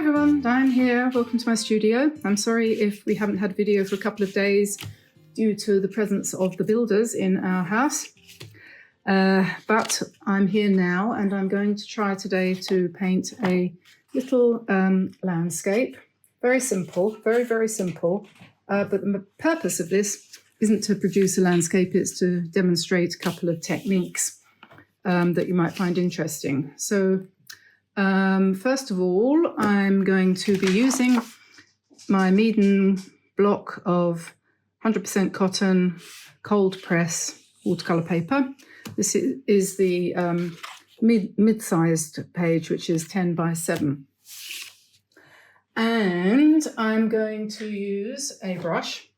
everyone, Diane here. Welcome to my studio. I'm sorry if we haven't had a video for a couple of days due to the presence of the builders in our house. But I'm here now and I'm going to try today to paint a little landscape. Very simple, very, very simple. But the purpose of this isn't to produce a landscape, it's to demonstrate a couple of techniques that you might find interesting. So first of all, I'm going to be using my Meeden block of 100% cotton cold press watercolor paper. This is the mid-sized page, which is 10 by 7. And I'm going to use a brush.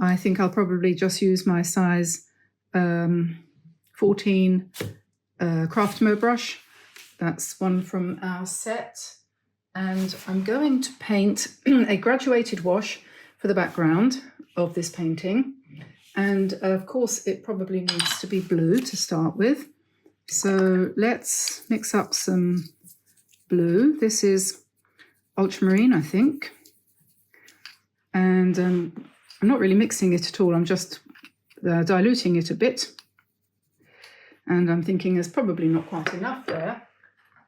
I think I'll probably just use my size 14 Craftmo brush. That's one from our set. And I'm going to paint a graduated wash for the background of this painting. And of course, it probably needs to be blue to start with. So let's mix up some blue. This is ultramarine, I think. And I'm not really mixing it at all. I'm just diluting it a bit. And I'm thinking there's probably not quite enough there.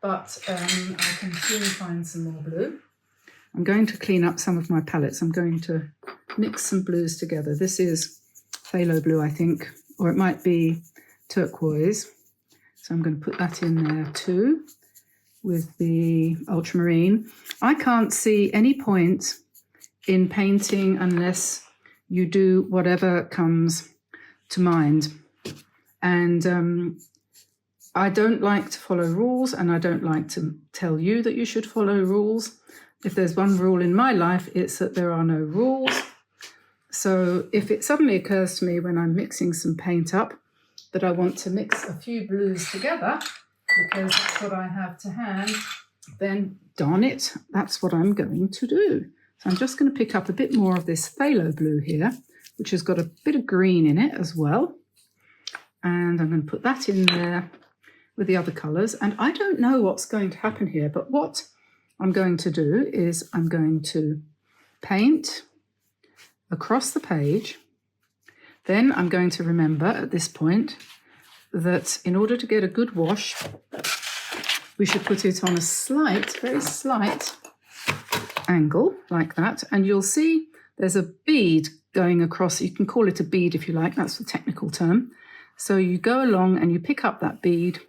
But I can soon find some more blue. I'm going to clean up some of my palettes. I'm going to mix some blues together. This is phthalo blue, I think, or it might be turquoise. So I'm going to put that in there too with the ultramarine. I can't see any point in painting unless you do whatever comes to mind. And I don't like to follow rules, and I don't like to tell you that you should follow rules. If there's one rule in my life, it's that there are no rules. So if it suddenly occurs to me when I'm mixing some paint up that I want to mix a few blues together, because that's what I have to hand, then darn it, that's what I'm going to do. So I'm just going to pick up a bit more of this phthalo blue here, which has got a bit of green in it as well. And I'm going to put that in there with the other colours. And I don't know what's going to happen here, but what I'm going to do is I'm going to paint across the page. Then I'm going to remember at this point that in order to get a good wash, we should put it on a slight, very slight angle like that. And you'll see there's a bead going across. You can call it a bead if you like, that's the technical term. So you go along and you pick up that bead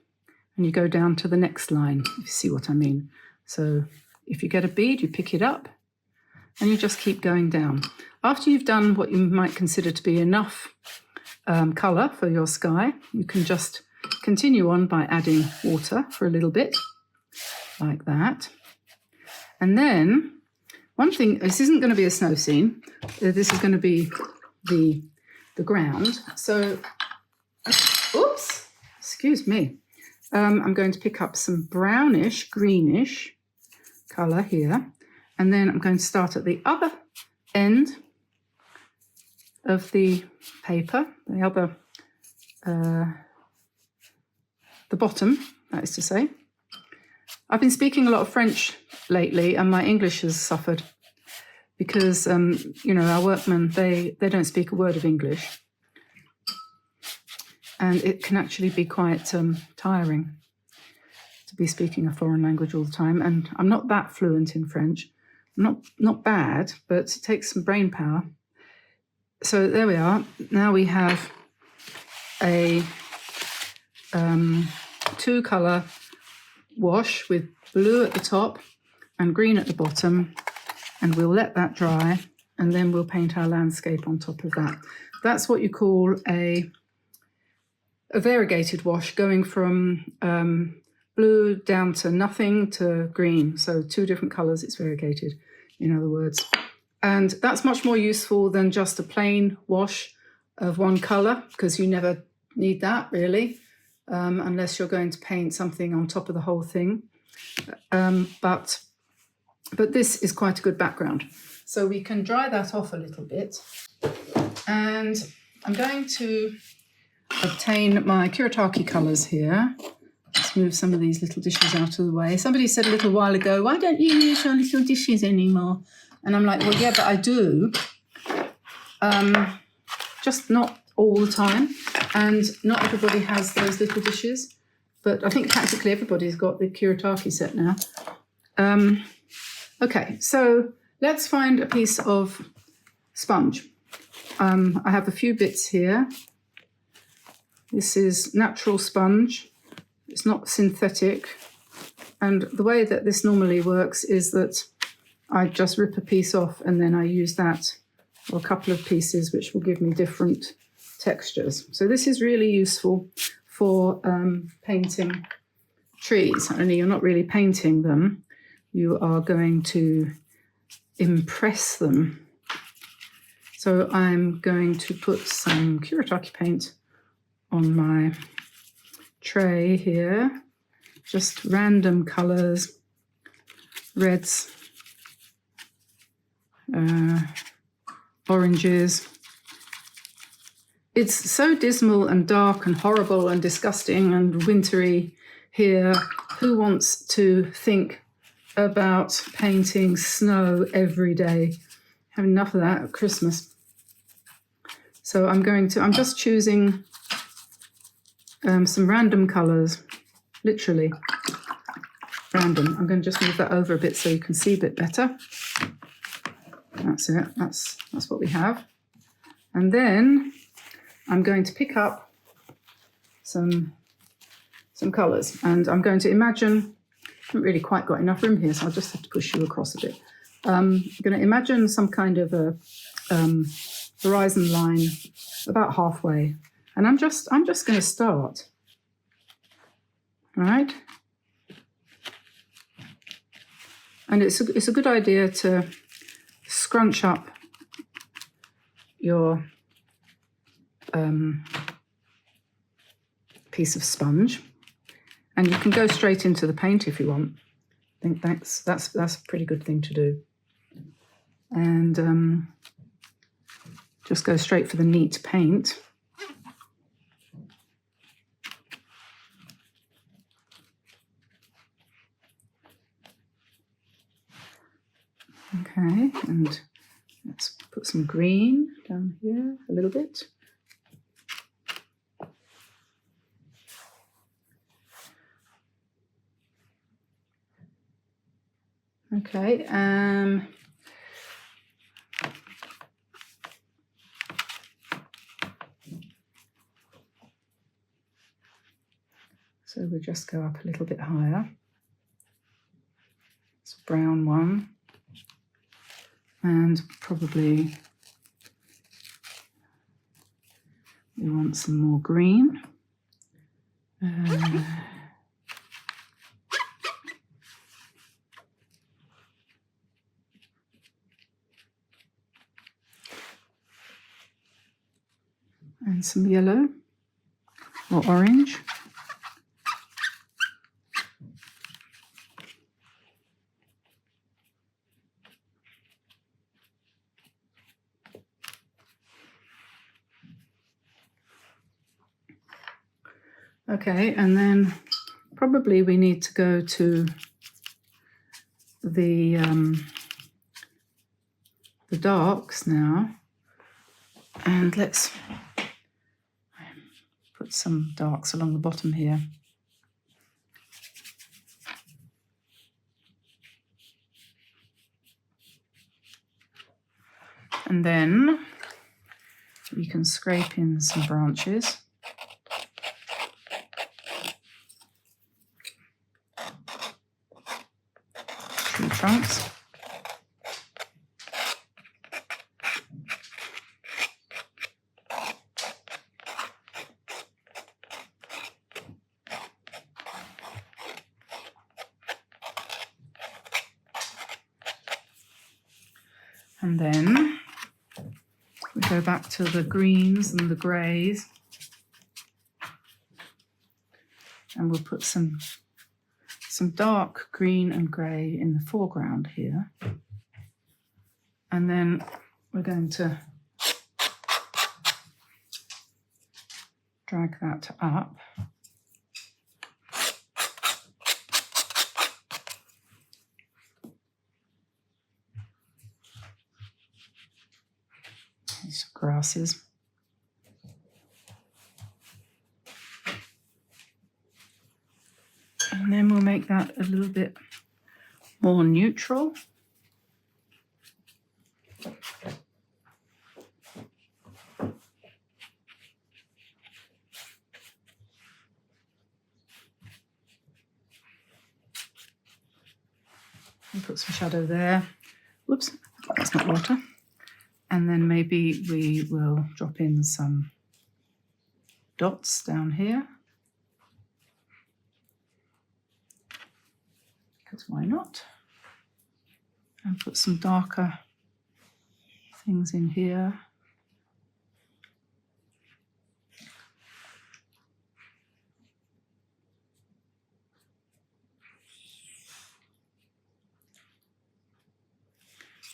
and you go down to the next line, if you see what I mean. So if you get a bead, you pick it up and you just keep going down. After you've done what you might consider to be enough colour for your sky, you can just continue on by adding water for a little bit, like that. And then, one thing, this isn't going to be a snow scene, this is going to be the ground. So, oops, excuse me. I'm going to pick up some brownish, greenish colour here, and then I'm going to start at the other end of the paper, the bottom, that is to say. I've been speaking a lot of French lately, and my English has suffered because, you know, our workmen, they don't speak a word of English. And it can actually be quite tiring to be speaking a foreign language all the time. And I'm not that fluent in French. I'm not bad, but it takes some brain power. So there we are. Now we have a 2-colour wash with blue at the top and green at the bottom. And we'll let that dry. And then we'll paint our landscape on top of that. That's what you call a variegated wash, going from blue down to nothing to green. So 2 different colours, it's variegated, in other words. And that's much more useful than just a plain wash of one colour, because you never need that really, unless you're going to paint something on top of the whole thing. But this is quite a good background. So we can dry that off a little bit. And I'm going to obtain my Kuretake colours here, Let's move some of these little dishes out of the way. Somebody said a little while ago, why don't you use your little dishes anymore? And I'm like, well, yeah, but I do. Just not all the time. And not everybody has those little dishes. But I think practically everybody's got the Kuretake set now. Okay, so let's find a piece of sponge. I have a few bits here. This is natural sponge. It's not synthetic. And the way that this normally works is that I just rip a piece off and then I use that, or a couple of pieces, which will give me different textures. So this is really useful for painting trees. Only you're not really painting them. You are going to impress them. So I'm going to put some Kuretake paint on my tray here. Just random colours, reds, oranges. It's so dismal and dark and horrible and disgusting and wintry here. Who wants to think about painting snow every day? Have enough of that at Christmas. So I'm just choosing some random colours, literally random. I'm going to just move that over a bit so you can see a bit better. That's it. That's what we have. And then I'm going to pick up some colours, and I'm going to imagine. I haven't really quite got enough room here, so I'll just have to push you across a bit. I'm going to imagine some kind of a horizon line about halfway, and I'm just going to start. All right, and it's a good idea to scrunch up your piece of sponge, and you can go straight into the paint if you want. I think that's a pretty good thing to do, and just go straight for the neat paint. Okay, and let's put some green down here a little bit. Okay, so we'll just go up a little bit higher. It's a brown one. And probably we want some more green. And some yellow or orange. Okay, and then probably we need to go to the darks now, and let's put some darks along the bottom here. And then you can scrape in some branches. Tree trunks. And then we go back to the greens and the greys, and we'll put some dark green and grey in the foreground here. And then we're going to drag that up. grasses. And then we'll make that a little bit more neutral. And put some shadow there. Whoops, that's not water. And then maybe we will drop in some dots down here. Because why not? And put some darker things in here.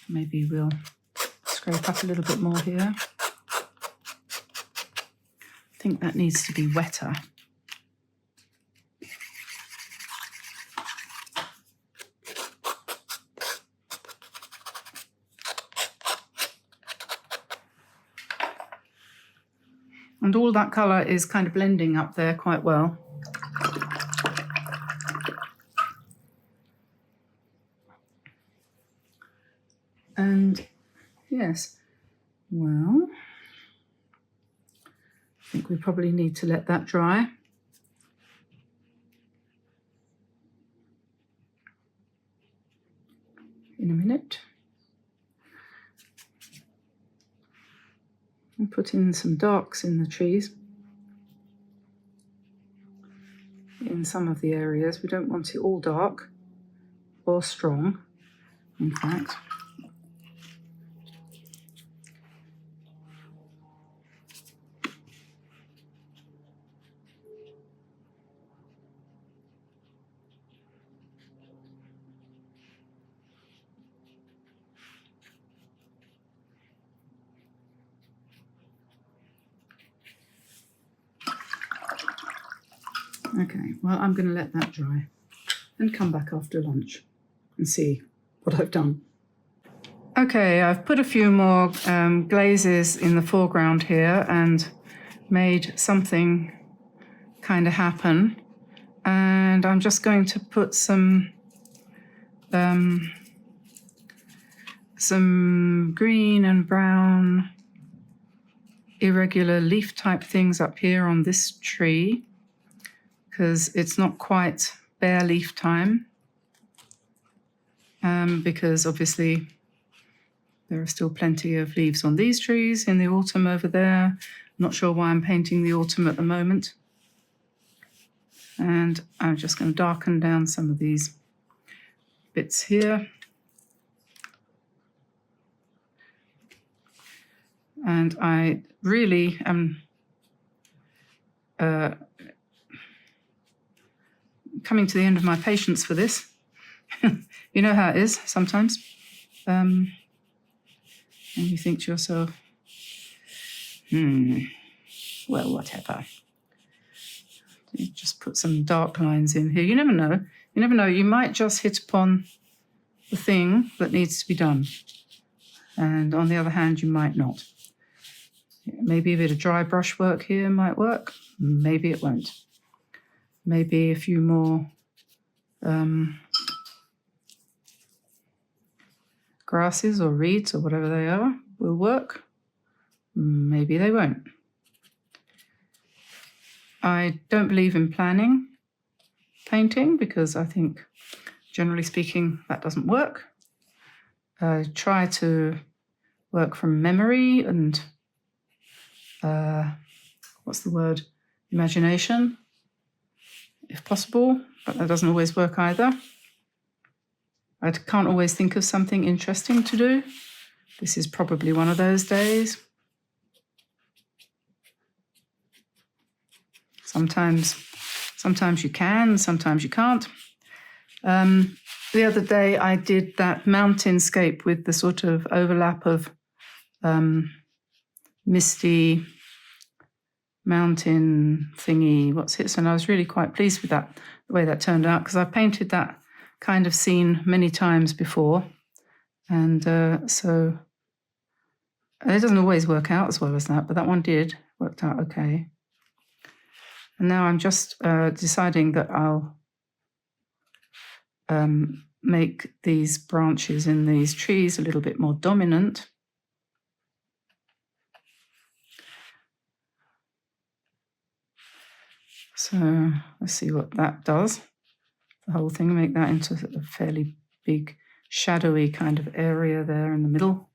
Maybe we'll scrape up a little bit more here. I think that needs to be wetter. And all that colour is kind of blending up there quite well. And yes, well, I think we probably need to let that dry. In a minute. And put in some darks in the trees. In some of the areas, we don't want it all dark or strong, in fact. Okay, well, I'm going to let that dry and come back after lunch and see what I've done. Okay, I've put a few more glazes in the foreground here and made something kind of happen. And I'm just going to put some green and brown irregular leaf type things up here on this tree, because it's not quite bare leaf time, because obviously there are still plenty of leaves on these trees in the autumn over there. Not sure why I'm painting the autumn at the moment. And I'm just going to darken down some of these bits here. And I really am coming to the end of my patience for this. You know how it is sometimes. And you think to yourself, well, whatever. You just put some dark lines in here. You never know. You never know. You might just hit upon the thing that needs to be done. And on the other hand, you might not. Maybe a bit of dry brush work here might work. Maybe it won't. Maybe a few more grasses or reeds or whatever they are will work. Maybe they won't. I don't believe in planning painting because I think, generally speaking, that doesn't work. I try to work from memory and, imagination, if possible, but that doesn't always work either. I can't always think of something interesting to do. This is probably one of those days. Sometimes you can, sometimes you can't. The other day I did that mountainscape with the sort of overlap of misty mountain thingy, and I was really quite pleased with that, the way that turned out, because I've painted that kind of scene many times before. And so It doesn't always work out as well as that, but that one worked out okay. And now I'm just deciding that I'll make these branches in these trees a little bit more dominant. So let's see what that does. The whole thing, make that into a fairly big, shadowy kind of area there in the middle.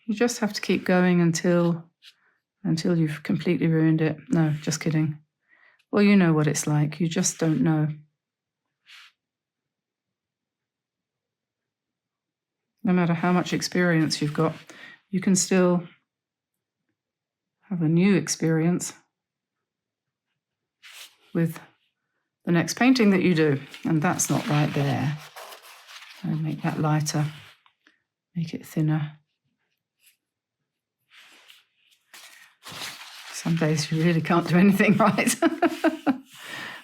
You just have to keep going until you've completely ruined it. No, just kidding. Well, you know what it's like. You just don't know. No matter how much experience you've got, you can still have a new experience with the next painting that you do. And that's not right there. I'll make that lighter, make it thinner. Some days you really can't do anything right.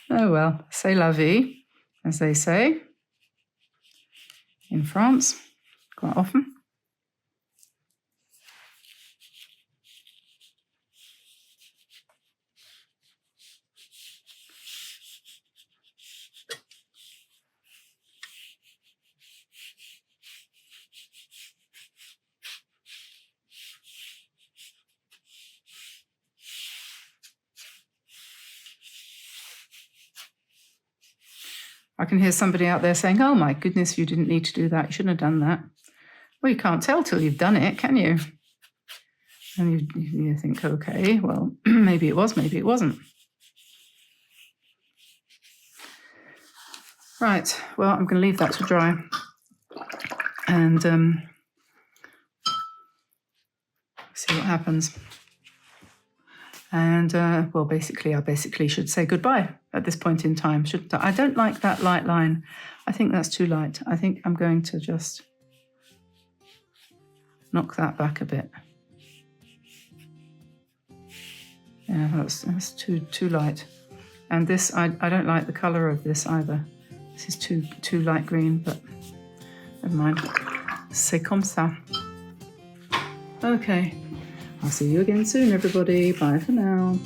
Oh well, c'est la vie, as they say in France quite often. I can hear somebody out there saying, oh my goodness, you didn't need to do that. You shouldn't have done that. Well, you can't tell till you've done it, can you? And you think, okay, well, maybe it was, maybe it wasn't. Right, well, I'm going to leave that to dry. And see what happens. And, well, basically, I should say goodbye at this point in time, shouldn't I? I don't like that light line. I think that's too light. I think I'm going to just knock that back a bit. Yeah, that's too light. And this, I don't like the colour of this either. This is too light green, but never mind. C'est comme ça. Okay. I'll see you again soon, everybody. Bye for now.